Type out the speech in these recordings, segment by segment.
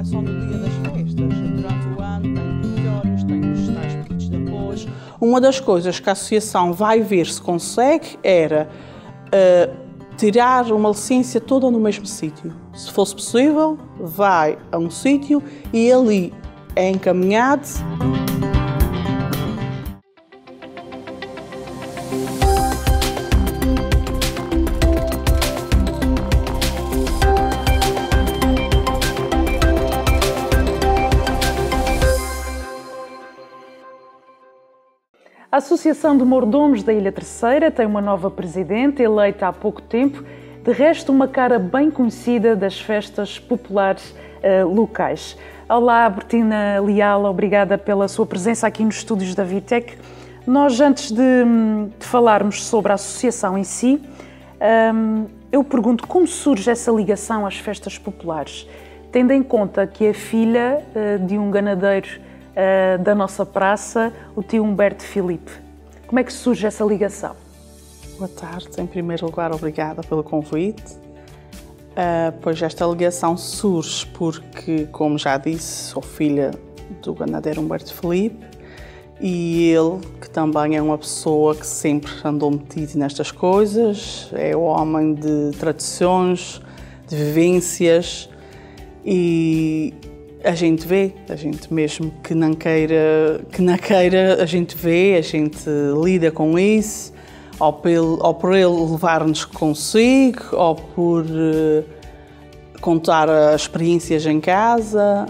é só no dia das festas. Durante o ano tem relatórios, tem os tais pedidos de apoio. Uma das coisas que a associação vai ver se consegue era tirar uma licença toda no mesmo sítio. Se fosse possível, vai a um sítio e ali é encaminhado. A Associação de Mordomos da Ilha Terceira tem uma nova presidente, eleita há pouco tempo, de resto uma cara bem conhecida das festas populares locais. Olá, Bertina Leal, obrigada pela sua presença aqui nos estúdios da Vitec. Nós, antes de falarmos sobre a associação em si, eu pergunto como surge essa ligação às festas populares, tendo em conta que é filha de um ganadeiro da nossa praça, o tio Humberto Filipe. Como é que surge essa ligação? Boa tarde. Em primeiro lugar, obrigada pelo convite. Pois esta ligação surge porque, como já disse, sou filha do ganadeiro Humberto Filipe e ele, que também é uma pessoa que sempre andou metido nestas coisas, é o homem de tradições, de vivências e a gente mesmo que não queira, a gente vê, a gente lida com isso, ou por ele levar-nos consigo, ou por contar as experiências em casa.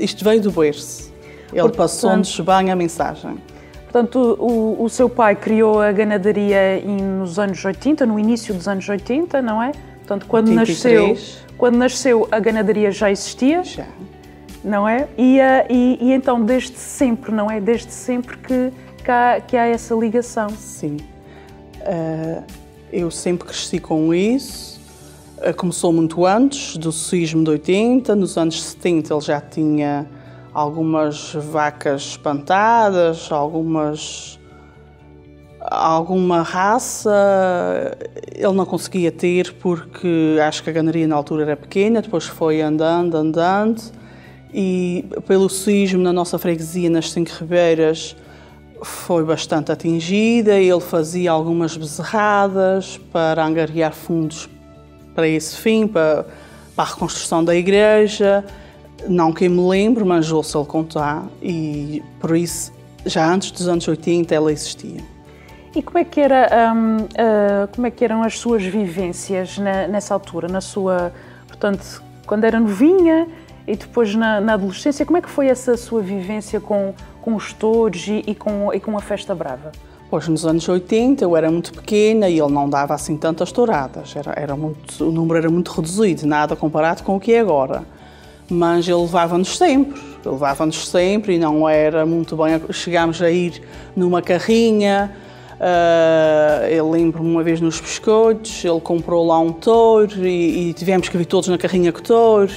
Isto veio do berço. Ele passou-nos bem a mensagem. Portanto, o seu pai criou a ganadaria nos anos 80, no início dos anos 80, não é? Portanto, quando 83. Quando nasceu, a ganadaria já existia, Já. Não é? E então, desde sempre, não é? Desde sempre que há essa ligação. Sim. Eu sempre cresci com isso. Começou muito antes do sismo de 80. Nos anos 70 ele já tinha algumas vacas espantadas, alguma raça ele não conseguia ter porque acho que a ganaderia na altura era pequena, depois foi andando e pelo sismo na nossa freguesia, nas Cinco Ribeiras, foi bastante atingida. Ele fazia algumas bezerradas para angariar fundos para esse fim, para a reconstrução da igreja. Não que eu me lembro, mas ouço ele contar e por isso já antes dos anos 80 ela existia. E como é que eram as suas vivências nessa altura, portanto, quando era novinha e depois na adolescência, como é que foi essa sua vivência com os touros e com a Festa Brava? Pois, nos anos 80 eu era muito pequena e ele não dava assim tantas touradas, o número era muito reduzido, nada comparado com o que é agora. Mas ele levava-nos sempre e não era muito bem. Chegámos a ir numa carrinha. Eu lembro-me uma vez nos Biscoitos, ele comprou lá um touro e tivemos que vir todos na carrinha com o touro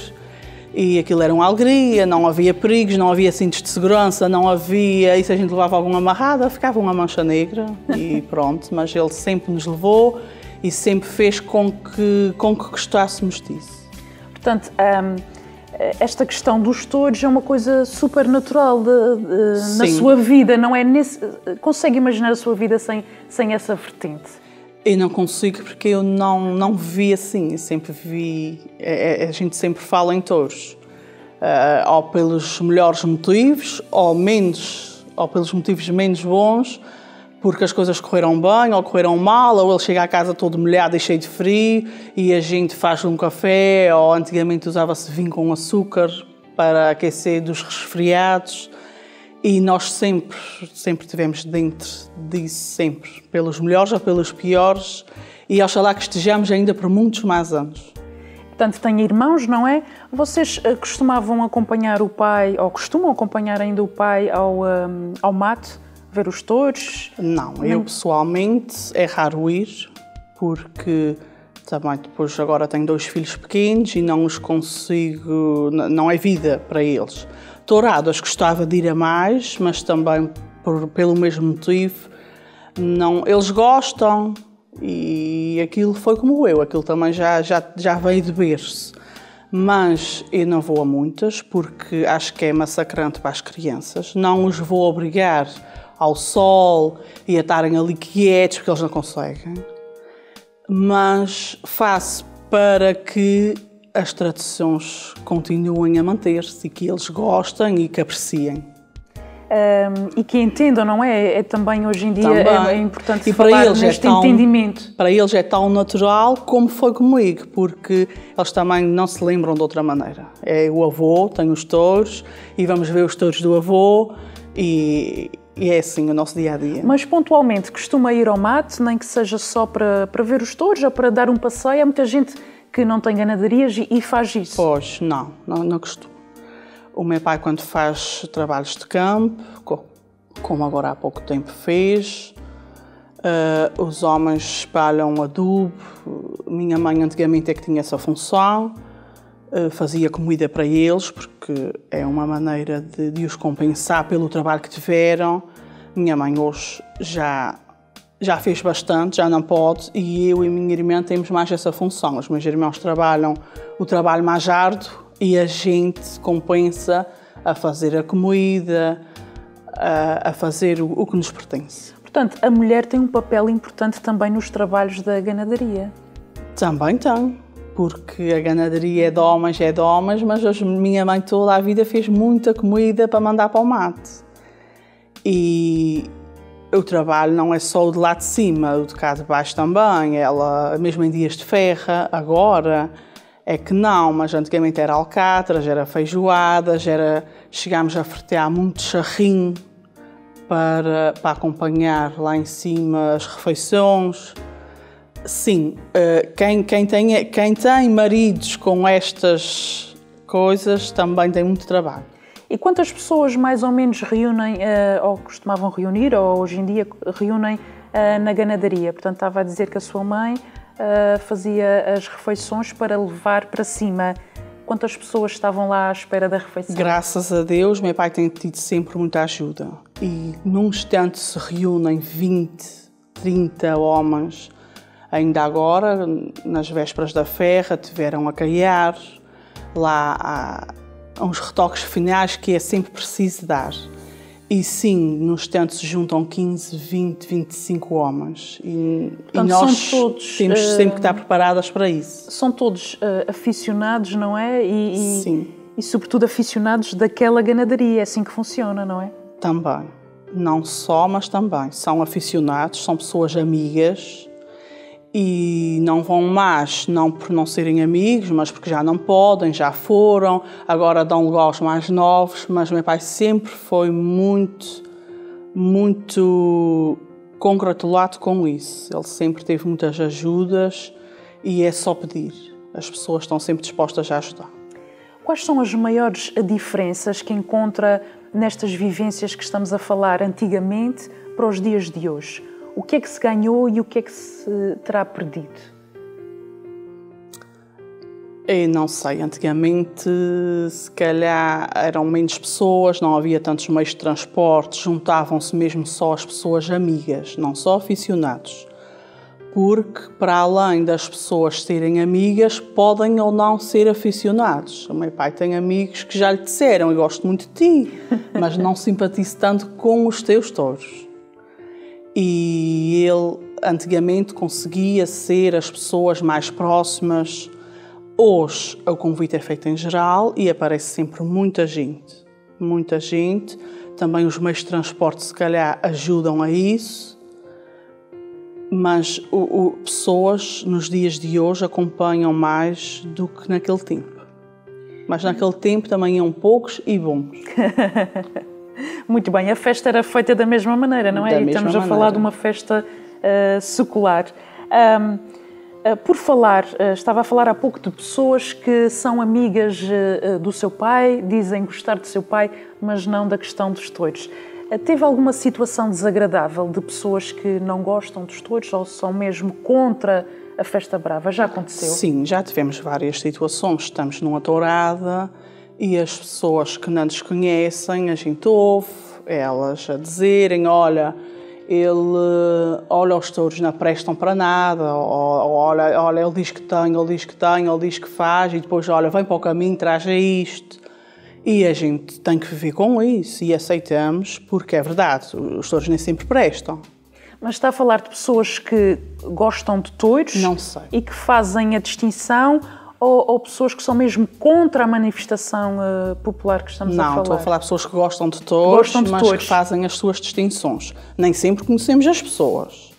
e aquilo era uma alegria, não havia perigos, não havia cintos de segurança, não havia, e se a gente levava alguma amarrada ficava uma mancha negra e pronto, mas ele sempre nos levou e sempre fez com que gostássemos disso. Portanto, esta questão dos touros é uma coisa super natural na sua vida, não é? Consegue imaginar a sua vida sem essa vertente? Eu não consigo porque eu não vivi assim, eu sempre vivi, a gente sempre fala em touros, ou pelos melhores motivos, ou pelos motivos menos bons, porque as coisas correram bem ou correram mal, ou ele chega à casa todo molhado e cheio de frio e a gente faz um café, ou antigamente usava-se vinho com açúcar para aquecer dos resfriados e nós sempre estivemos dentro disso, sempre, pelos melhores ou pelos piores e oxalá que estejamos ainda por muitos mais anos. Portanto, tem irmãos, não é? Vocês costumavam acompanhar o pai, ou costumam acompanhar ainda o pai ao mato? Ver os touros? Não, eu pessoalmente é raro ir, porque também depois agora tenho 2 filhos pequenos e não os consigo, não é vida para eles. Touradas gostava de ir a mais, mas também pelo mesmo motivo, não, eles gostam e aquilo foi como aquilo também já veio de berço. mas eu não vou a muitas porque acho que é massacrante para as crianças. Não os vou obrigar ao sol e a estarem ali quietos porque eles não conseguem, mas faço para que as tradições continuem a manter-se e que eles gostem e que apreciem. E que entendam, não é? É também hoje em dia é importante e falar neste entendimento. Para eles é tão natural como foi comigo, porque eles também não se lembram de outra maneira. É o avô, tem os touros e vamos ver os touros do avô e é assim o nosso dia-a-dia. Mas pontualmente costuma ir ao mate, nem que seja só para ver os touros ou para dar um passeio? Há muita gente que não tem ganaderias e faz isso. Pois, não costumo. O meu pai, quando faz trabalhos de campo, como agora há pouco tempo fez, os homens espalham adubo. Minha mãe antigamente é que tinha essa função, fazia comida para eles, porque é uma maneira de os compensar pelo trabalho que tiveram. Minha mãe hoje já fez bastante, já não pode, e eu e minha irmã temos mais essa função. Os meus irmãos trabalham o trabalho mais árduo, e a gente compensa a fazer a comida, a fazer o que nos pertence. Portanto, a mulher tem um papel importante também nos trabalhos da ganadaria. Também tem, porque a ganadaria é de homens, mas a minha mãe toda a vida fez muita comida para mandar para o mate. E o trabalho não é só o de lá de cima, o de cá de baixo também. Ela, mesmo em dias de ferra, agora... É que não, mas antigamente era alcatras, era feijoadas, chegámos a fretear muito charrinho para acompanhar lá em cima as refeições. Sim, quem tem maridos com estas coisas também tem muito trabalho. E quantas pessoas mais ou menos reúnem, ou costumavam reunir, ou hoje em dia reúnem na ganadaria? Portanto, estava a dizer que a sua mãe... fazia as refeições para levar para cima. Quantas pessoas estavam lá à espera da refeição? Graças a Deus, meu pai tem tido sempre muita ajuda. E num instante se reúnem 20, 30 homens. Ainda agora, nas vésperas da ferra, tiveram a caiar. Lá há uns retoques finais que é sempre preciso dar. E sim, no instante se juntam 15, 20, 25 homens. E nós temos sempre que estar preparadas para isso. São todos aficionados, não é? Sim. E sobretudo aficionados daquela ganadaria. É assim que funciona, não é? Também. Não só, mas também. São aficionados, são pessoas amigas e não vão mais, não por não serem amigos, mas porque já não podem, já foram, agora dão lugar aos mais novos, mas meu pai sempre foi muito congratulado com isso. Ele sempre teve muitas ajudas e é só pedir. As pessoas estão sempre dispostas a ajudar. Quais são as maiores diferenças que encontra nestas vivências que estamos a falar antigamente para os dias de hoje? O que é que se ganhou e o que é que se terá perdido? Eu não sei. Antigamente, se calhar, eram menos pessoas, não havia tantos meios de transporte, juntavam-se mesmo só as pessoas amigas, não só aficionados. Porque, para além das pessoas serem amigas, podem ou não ser aficionados. O meu pai tem amigos que já lhe disseram: eu gosto muito de ti, mas não simpatizo tanto com os teus touros. E ele, antigamente, conseguia ser as pessoas mais próximas. Hoje, o convite é feito em geral e aparece sempre muita gente. Muita gente. Também os meios de transporte, se calhar, ajudam a isso. Mas pessoas, nos dias de hoje, acompanham mais do que naquele tempo. Mas naquele tempo também iam poucos e bons. Muito bem, a festa era feita da mesma maneira, não é? E estamos a falar de uma festa secular. Por falar, estava a falar há pouco de pessoas que são amigas do seu pai, dizem gostar do seu pai, mas não da questão dos touros. Teve alguma situação desagradável de pessoas que não gostam dos touros ou são mesmo contra a festa brava? Já aconteceu? Sim, já tivemos várias situações. Estamos numa tourada e as pessoas que não nos conhecem, a gente ouve elas a dizerem: olha, ele olha os touros, não prestam para nada, olha, ele diz que tem, ele diz que tem, ele diz que faz, e depois, olha, vem para o caminho, traz isto. E a gente tem que viver com isso e aceitamos, porque é verdade, os touros nem sempre prestam. Mas está a falar de pessoas que gostam de touros? Não sei. E que fazem a distinção, ou pessoas que são mesmo contra a manifestação popular que estamos a falar? Não, estou a falar de pessoas que gostam de touros, mas que fazem as suas distinções. Nem sempre conhecemos as pessoas.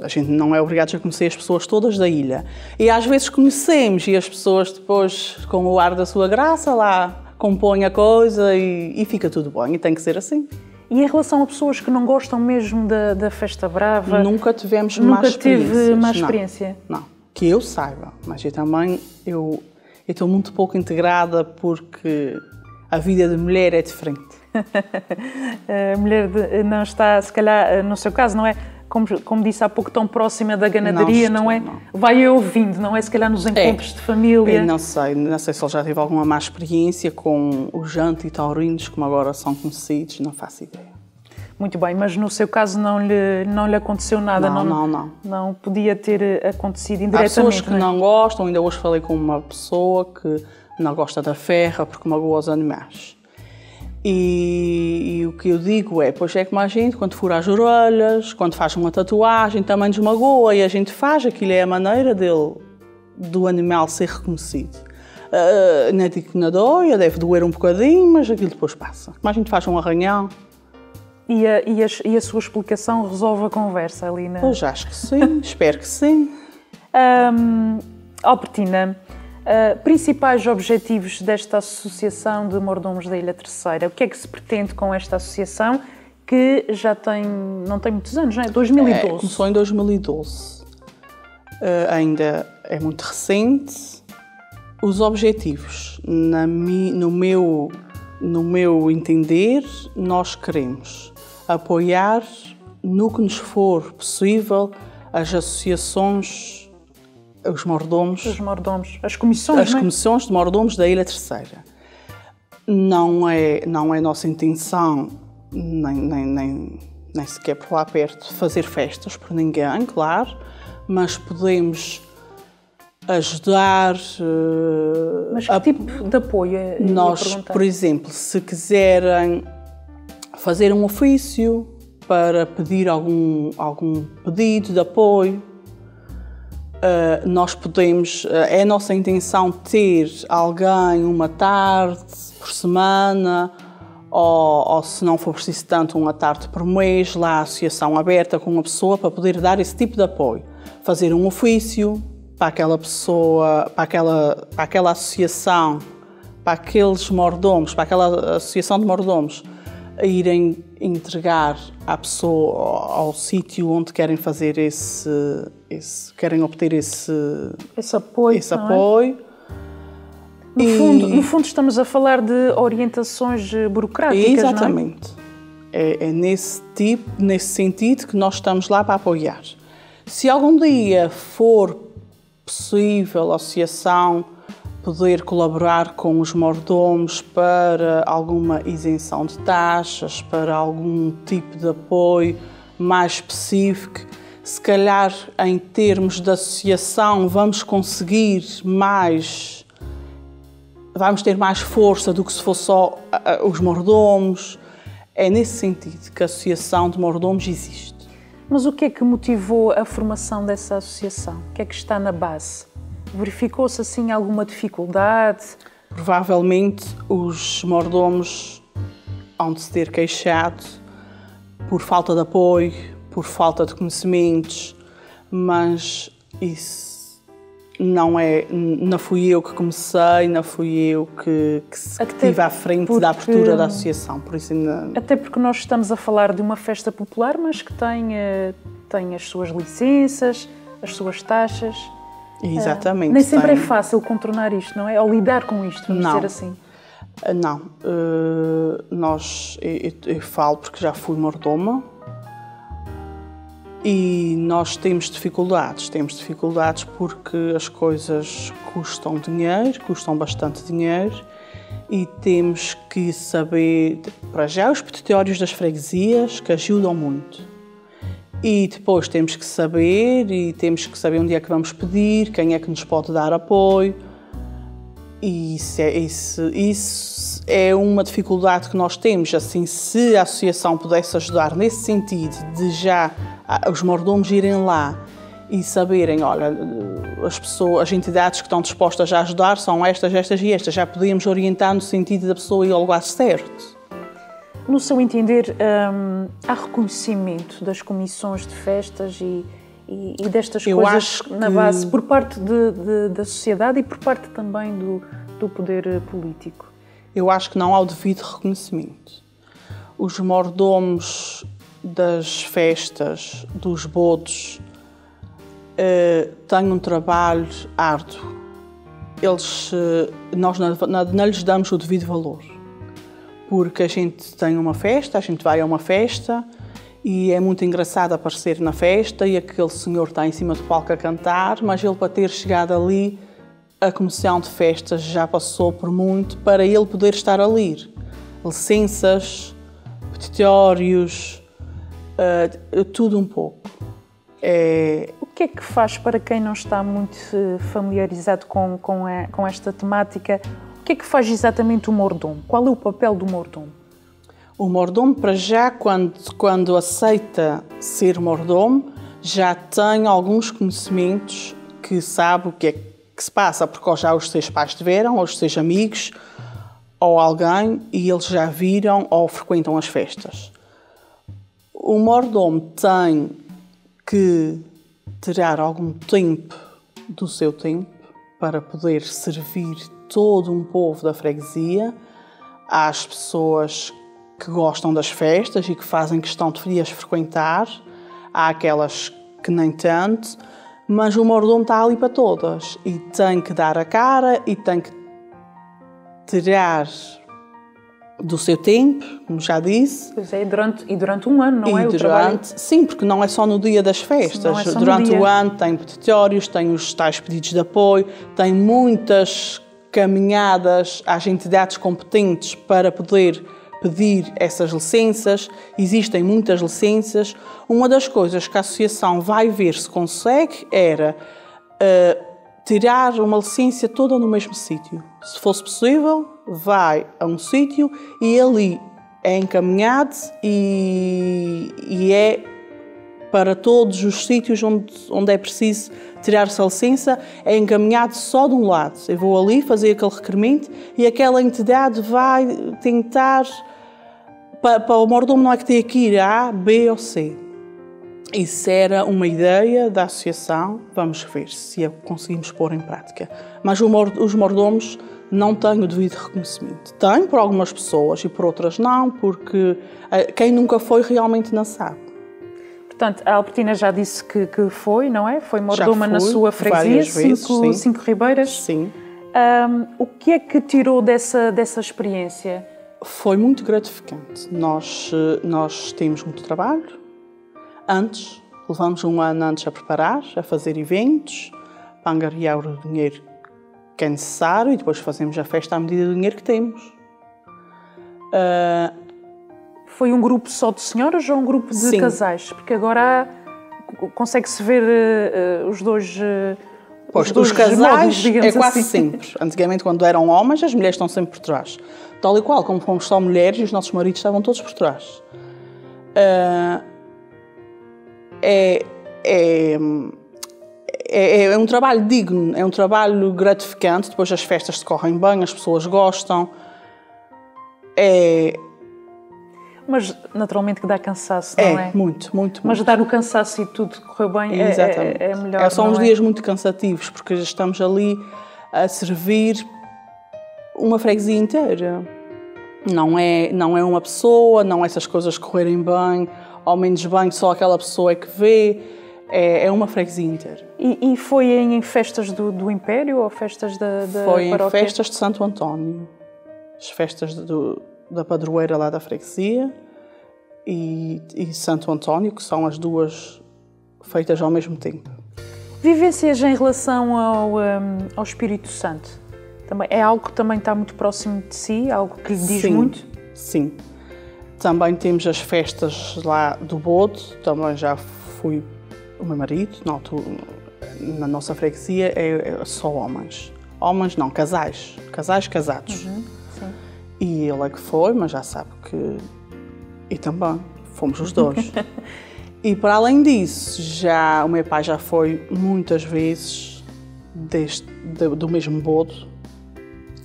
A gente não é obrigado a conhecer as pessoas todas da ilha. E às vezes conhecemos e as pessoas depois, com o ar da sua graça, lá compõem a coisa e fica tudo bem. E tem que ser assim. E em relação a pessoas que não gostam mesmo da Festa Brava? Nunca tivemos má experiência. Nunca tive má experiência? Não, que eu saiba. Mas eu também, eu estou muito pouco integrada porque a vida de mulher é diferente. A mulher não está, se calhar, no seu caso, não é? Como disse há pouco, tão próxima da ganadaria, não é? Não. Vai ouvindo, não é? Se calhar nos encontros de família. Não sei se ele já teve alguma má experiência com os anti-taurinos, como agora são conhecidos, não faço ideia. Muito bem, mas no seu caso não lhe aconteceu nada? Não. Não podia ter acontecido indiretamente? Há pessoas que não gostam, ainda hoje falei com uma pessoa que não gosta da ferra porque magoa os animais. E o que eu digo é, pois é como a gente, quando fura as orelhas, quando faz uma tatuagem, também nos magoa e a gente faz, aquilo é a maneira do animal ser reconhecido. Não digo que não dói, deve doer um bocadinho, mas aquilo depois passa. Como a gente faz um arranhão. E a sua explicação resolve a conversa ali, não é? Pois acho que sim, espero que sim. Albertina, principais objetivos desta Associação de Mordomos da Ilha Terceira. O que é que se pretende com esta associação, que já não tem muitos anos, não é? 2012. Começou em 2012. Ainda é muito recente. Os objetivos, no meu entender, nós queremos apoiar, no que nos for possível, as associações, os mordomos, as comissões, comissões de mordomos da Ilha Terceira. Não é nossa intenção, nem sequer por lá perto, fazer festas por ninguém, claro, mas podemos ajudar. Mas que tipo de apoio? Nós, por exemplo, se quiserem fazer um ofício para pedir algum pedido de apoio, nós podemos, é a nossa intenção ter alguém uma tarde por semana ou se não for preciso tanto, uma tarde por mês, lá a associação aberta com uma pessoa para poder dar esse tipo de apoio. Fazer um ofício para aquela pessoa, para aquela associação, para aqueles mordomos, para aquela associação de mordomos, a irem entregar à pessoa, ao sítio onde querem fazer querem obter esse apoio. No fundo, estamos a falar de orientações burocráticas, exatamente. Não é? É nesse sentido que nós estamos lá para apoiar. Se algum dia for possível a associação poder colaborar com os mordomos para alguma isenção de taxas, para algum tipo de apoio mais específico, se calhar em termos de associação vamos ter mais força do que se fosse só os mordomos. É nesse sentido que a Associação de Mordomos existe. Mas o que é que motivou a formação dessa associação? O que é que está na base? Verificou-se assim alguma dificuldade? Provavelmente os mordomos hão de se ter queixado por falta de apoio, por falta de conhecimentos, mas isso não fui eu que comecei, não fui eu que estive à frente da abertura da associação. Por isso até porque nós estamos a falar de uma festa popular, mas que tem as suas licenças, as suas taxas. Exatamente. Nem sempre é fácil contornar isto, não é? Ou lidar com isto, vamos dizer assim. Não. Eu falo porque já fui mordoma e nós temos dificuldades. Temos dificuldades porque as coisas custam bastante dinheiro e temos que saber, para já, os petitórios das freguesias que ajudam muito. E depois temos que saber onde é que vamos pedir, quem é que nos pode dar apoio. E isso é uma dificuldade que nós temos. Assim, se a associação pudesse ajudar nesse sentido, de já os mordomos irem lá e saberem, olha, as entidades que estão dispostas a ajudar são estas, estas e estas, já podíamos orientar no sentido da pessoa ir ao lugar certo. No seu entender, há reconhecimento das comissões de festas e destas coisas na base por parte da sociedade e por parte também do poder político? Eu acho que não há o devido reconhecimento. Os mordomos das festas, dos bodos, têm um trabalho árduo. Nós não lhes damos o devido valor. Porque a gente tem uma festa, a gente vai a uma festa e é muito engraçado aparecer na festa e aquele senhor está em cima do palco a cantar, mas ele, para ter chegado ali, a comissão de festas já passou por muito para ele poder estar ali. Licenças, petitórios, tudo um pouco. O que é que faz para quem não está muito familiarizado com esta temática? O que é que faz exatamente o mordomo? Qual é o papel do mordomo? O mordomo, para já, quando aceita ser mordomo, já tem alguns conhecimentos que sabe o que é que se passa, porque ou já os seus pais tiveram, ou os seus amigos, ou alguém, e eles já viram ou frequentam as festas. O mordomo tem que tirar algum tempo do seu tempo para poder servir todo um povo da freguesia, às pessoas que gostam das festas e que fazem questão de as frequentar, há aquelas que nem tanto, mas o mordomo está ali para todas e tem que dar a cara e tem que tirar do seu tempo, como já disse. Pois é, durante um ano, não é? Sim, porque não é só no dia das festas. Sim, durante o ano tem petitórios, tem os tais pedidos de apoio, tem muitas caminhadas às entidades competentes para poder pedir essas licenças. Existem muitas licenças. Uma das coisas que a associação vai ver se consegue era tirar uma licença toda no mesmo sítio. Se fosse possível, vai a um sítio e ali é encaminhado e é para todos os sítios onde é preciso tirar-se a licença, é encaminhado só de um lado. Eu vou ali fazer aquele requerimento e aquela entidade vai tentar... Para o mordomo não é que tem que ir a, B ou C. Isso era uma ideia da associação, vamos ver se a conseguimos pôr em prática. Mas os mordomos não têm o devido reconhecimento. Têm por algumas pessoas e por outras não, porque quem nunca foi realmente não sabe. Portanto, a Albertina já disse que foi, não é? Foi mordoma na sua freguesia, cinco Ribeiras. Sim. O que é que tirou dessa experiência? Foi muito gratificante. Nós temos muito trabalho. Levamos um ano antes a preparar, a fazer eventos, para angariar o dinheiro que é necessário e depois fazemos a festa à medida do dinheiro que temos. Foi um grupo só de senhoras ou um grupo de casais? Porque agora consegue-se ver os dois... Pois, os casais modos, é quase assim. sempre. Antigamente, quando eram homens, as mulheres estão sempre por trás. Tal e qual, como fomos só mulheres, os nossos maridos estavam todos por trás. É um trabalho digno, é um trabalho gratificante. Depois as festas decorrem bem, as pessoas gostam. Mas naturalmente que dá cansaço, não é? Muito. Mas dar o cansaço e tudo correu bem é melhor. São uns dias muito cansativos, porque estamos ali a servir uma freguesia inteira. Não é uma pessoa, não é essas coisas correrem bem ou menos bem, só aquela pessoa é que vê. É uma freguesia inteira. E foi em festas do Império ou festas da Foi paróquia? Em festas de Santo António. As festas da padroeira lá da freguesia e Santo António, que são as duas feitas ao mesmo tempo. Vivências em relação ao Espírito Santo? Também, é algo que também está muito próximo de si? Algo que lhe diz muito? Sim. Também temos as festas lá do Bodo, também já fui o meu marido, na nossa freguesia é só homens. Homens não, casais casados. Sim. E ele é que foi, mas já sabe que... E também, fomos os dois. E para além disso, o meu pai já foi muitas vezes do mesmo bodo.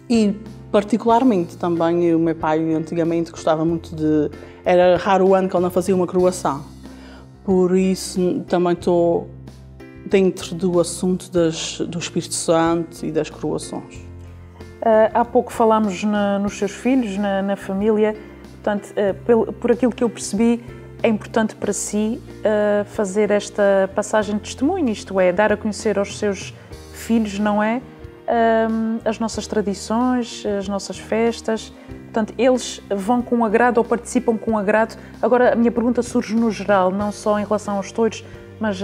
E particularmente também o meu pai antigamente gostava muito era raro o ano que ele não fazia uma coroação. Por isso também estou dentro do assunto do Espírito Santo e das coroações. Há pouco falámos nos seus filhos, na família. Portanto, por aquilo que eu percebi, é importante para si fazer esta passagem de testemunho, isto é, dar a conhecer aos seus filhos, não é? As nossas tradições, as nossas festas. Portanto, eles vão com agrado ou participam com agrado. Agora, a minha pergunta surge no geral, não só em relação aos touros, mas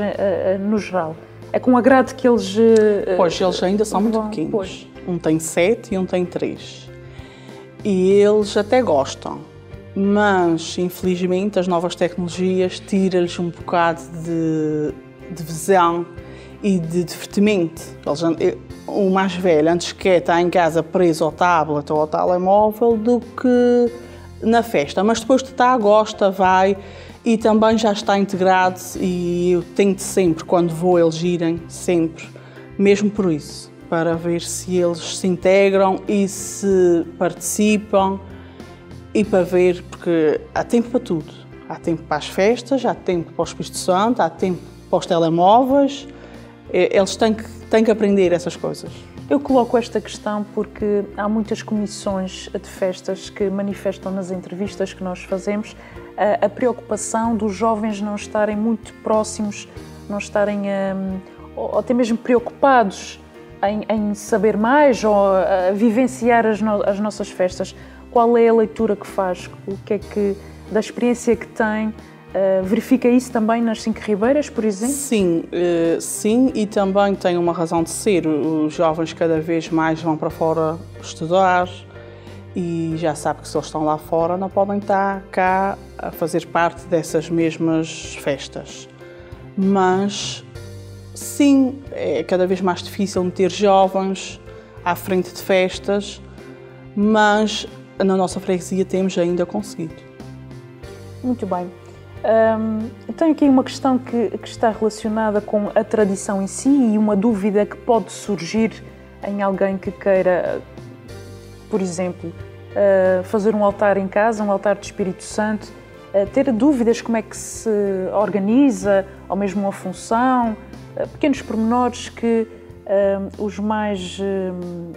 no geral. É com agrado que eles... Pois, eles ainda são muito pequenos. Pois. Um tem 7 e um tem 3. E eles até gostam. Mas, infelizmente, as novas tecnologias tiram-lhes um bocado de visão e de divertimento. O mais velho, antes quer estar em casa preso ao tablet ou ao telemóvel do que na festa. Mas depois de estar, gosta, vai e também já está integrado e eu tento sempre, quando vou, eles irem, sempre, mesmo por isso, para ver se eles se integram e se participam. E para ver, porque há tempo para tudo. Há tempo para as festas, há tempo para o Espírito Santo, há tempo para os telemóveis. Eles têm que aprender essas coisas. Eu coloco esta questão porque há muitas comissões de festas que manifestam nas entrevistas que nós fazemos a preocupação dos jovens não estarem muito próximos, não estarem ou até mesmo preocupados em saber mais ou vivenciar as nossas festas. Qual é a leitura que faz? O que é que, da experiência que tem, verifica isso também nas Cinco Ribeiras, por exemplo? Sim, e também tem uma razão de ser. Os jovens cada vez mais vão para fora estudar e já sabe que se eles estão lá fora não podem estar cá a fazer parte dessas mesmas festas. Mas, sim, é cada vez mais difícil meter jovens à frente de festas, mas na nossa freguesia temos ainda conseguido. Muito bem. Tenho aqui uma questão que está relacionada com a tradição em si e uma dúvida que pode surgir em alguém que queira, por exemplo, fazer um altar em casa, um altar de Espírito Santo, ter dúvidas como é que se organiza, ou mesmo uma função, pequenos pormenores que os mais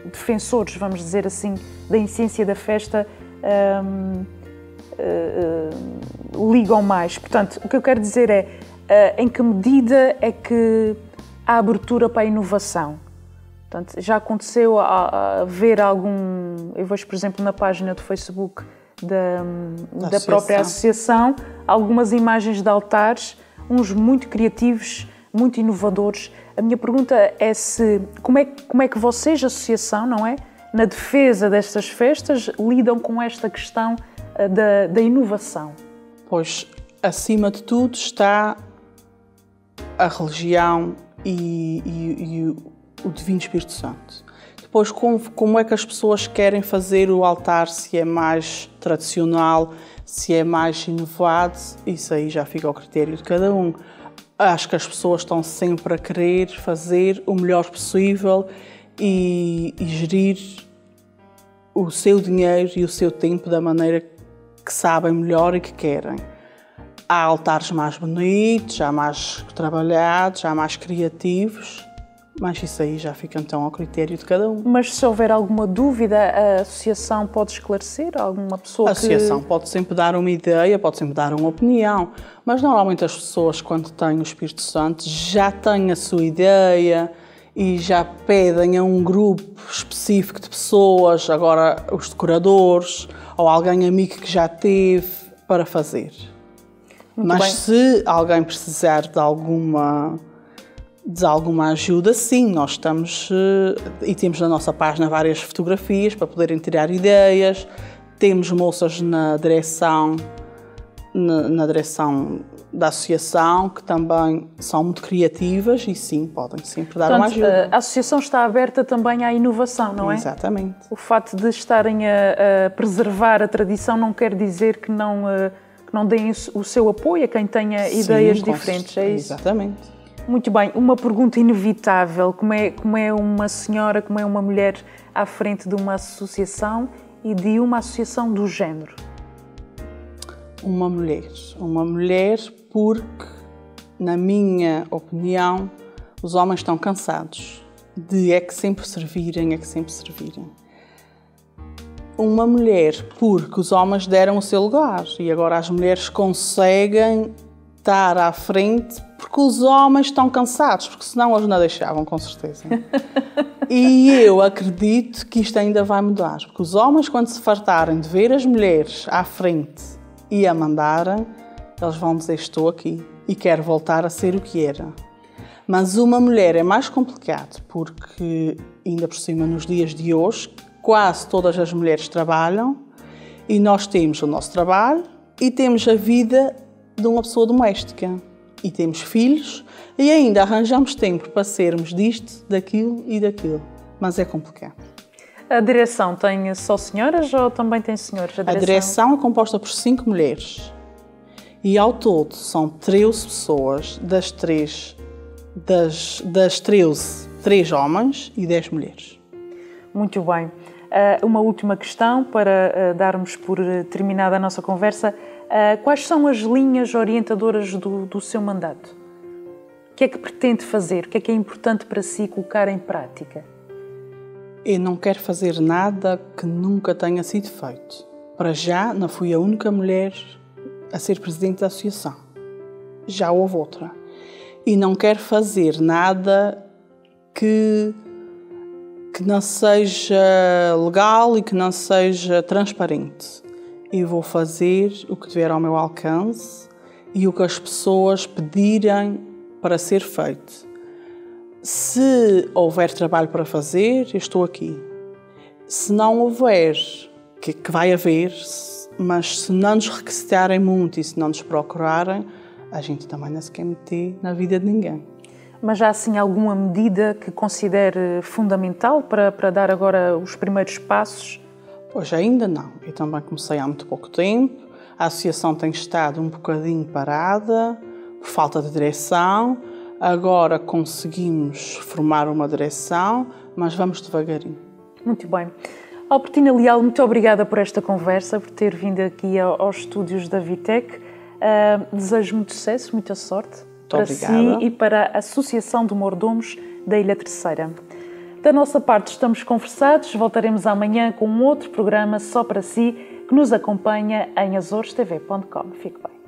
defensores, vamos dizer assim, da essência da festa ligam mais. Portanto, o que eu quero dizer é em que medida é que há abertura para a inovação? Portanto, já aconteceu a ver eu vejo, por exemplo, na página do Facebook da própria associação, algumas imagens de altares, uns muito criativos, muito inovadores. A minha pergunta é como é que vocês, associação, não é, na defesa destas festas, lidam com esta questão da inovação? Pois, acima de tudo está a religião e o Divino Espírito Santo. Depois, como é que as pessoas querem fazer o altar, se é mais tradicional, se é mais inovado, isso aí já fica ao critério de cada um. Acho que as pessoas estão sempre a querer fazer o melhor possível e gerir o seu dinheiro e o seu tempo da maneira que sabem melhor e que querem. Há altares mais bonitos, já mais trabalhados, já mais criativos, mas isso aí já fica então ao critério de cada um. Mas se houver alguma dúvida, a associação pode esclarecer? Alguma pessoa A associação pode sempre dar uma ideia, pode sempre dar uma opinião, mas normalmente as pessoas, quando têm o Espírito Santo, já têm a sua ideia e já pedem a um grupo específico de pessoas, agora os decoradores ou alguém amigo que já teve para fazer. Muito bem. Se alguém precisar de alguma ajuda, sim, nós estamos e temos na nossa página várias fotografias para poderem tirar ideias, temos moças na direção da associação, que também são muito criativas e sim, podem sempre dar uma ajuda. A associação está aberta também à inovação, não é? Exatamente. O facto de estarem a preservar a tradição não quer dizer que não deem o seu apoio a quem tenha ideias diferentes, é isso? Exatamente. Muito bem, uma pergunta inevitável, como é uma senhora, como é uma mulher à frente de uma associação e de uma associação do género? Uma mulher porque, na minha opinião, os homens estão cansados de é que sempre servirem. Uma mulher porque os homens deram o seu lugar e agora as mulheres conseguem estar à frente porque os homens estão cansados, porque senão eles não deixavam, com certeza. E eu acredito que isto ainda vai mudar, porque os homens, quando se fartarem de ver as mulheres à frente e a mandarem, eles vão dizer: estou aqui e quero voltar a ser o que era. Mas uma mulher é mais complicado, porque ainda por cima nos dias de hoje quase todas as mulheres trabalham e nós temos o nosso trabalho e temos a vida de uma pessoa doméstica e temos filhos e ainda arranjamos tempo para sermos disto, daquilo e daquilo. Mas é complicado. A direção tem só senhoras ou também tem senhores? A direção é composta por 5 mulheres e ao todo são 13 pessoas, das 13, 3 homens e 10 mulheres. Muito bem. Uma última questão para darmos por terminada a nossa conversa. Quais são as linhas orientadoras do seu mandato? O que é que pretende fazer? O que é importante para si colocar em prática? Eu não quero fazer nada que nunca tenha sido feito. Para já, não fui a única mulher a ser presidente da associação. Já houve outra. E não quero fazer nada que não seja legal e que não seja transparente. Eu vou fazer o que tiver ao meu alcance e o que as pessoas pedirem para ser feito. Se houver trabalho para fazer, eu estou aqui. Se não houver, que vai haver, mas se não nos requisitarem muito e se não nos procurarem, a gente também não se quer meter na vida de ninguém. Mas há assim alguma medida que considere fundamental para dar agora os primeiros passos? Pois ainda não. Eu também comecei há muito pouco tempo. A associação tem estado um bocadinho parada, por falta de direção. Agora conseguimos formar uma direção, mas vamos devagarinho. Muito bem. Albertina Leal, muito obrigada por esta conversa, por ter vindo aqui aos estúdios da Vitec. Desejo muito sucesso, muita sorte para si e para a Associação de Mordomos da Ilha Terceira. Da nossa parte estamos conversados, voltaremos amanhã com um outro programa só para si, que nos acompanha em azorestv.com. Fique bem.